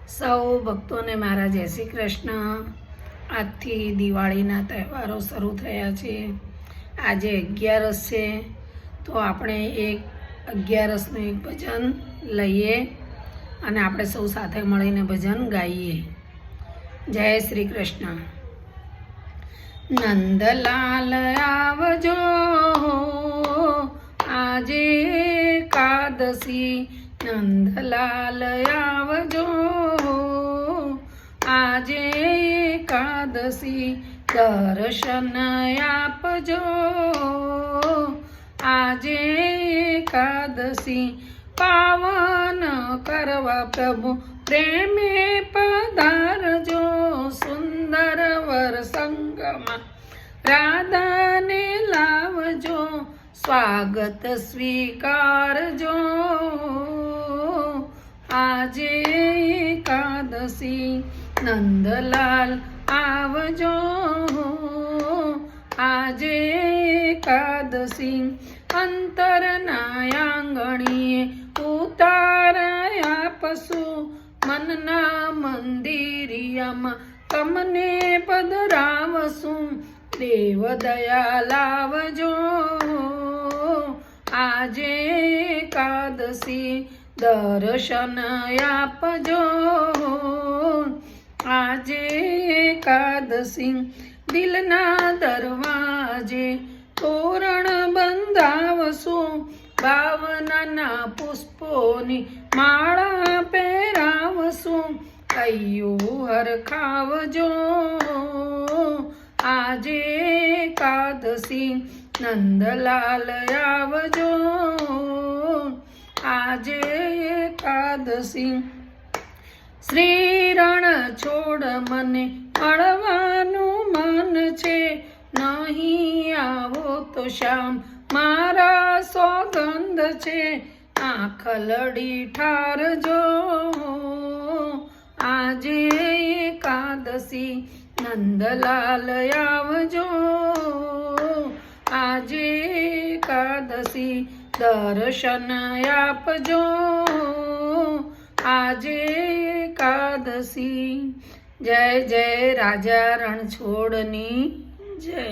સૌ ભક્તોને મારા જય શ્રી કૃષ્ણ। આજથી દિવાળીના તહેવારો શરૂ થયા છે। આજે 11 છે, તો આપણે એક 11નું એક ભજન લઈએ અને આપણે સૌ સાથે મળીને ભજન ગાઈએ। જય શ્રી કૃષ્ણ। નંદલાલ આવજો, આજે એકાદશી। નંદલાલ આવજો, આજે એકાદશી। દર્શન આપજો, આજે એકાદશી। પાવન કરવા પ્રભુ પ્રેમે પધારજો। સુંદર વરસંગમાં રાધાને લાવજો। સ્વાગત સ્વીકારજો, આજે એકાદશી। નંદલાલ આવજો, આજે એકાદશી। અંતરના આંગણીએ ઉતાર્યા પશુ, મનના મંદિરિયામાં તમને પધરાવશું। દેવ દયા લાવજો, આજે એકાદશી। દર્શન આપજો, આજે એકાદશી। દિલના દરવાજે તોરણ બંધાવશું, ભાવનાના પુષ્પોની માળા પહેરાવશું। કૈયું હરખાવજો, આજે એકાદશી। નંદલાલ આવજો, આજે એકાદશી। શ્રી રણ છોડ મને મળવાનું મન છે, નહીં આવો તો શ્યામ મારા સોગંદ છે। આંખ લડી ઠારજો, આજે એકાદશી। નંદલાલ આવજો, આજે એકાદશી। દર્શન આપજો, આજે એકાદશી। જય જય રાજા રણછોડની જય।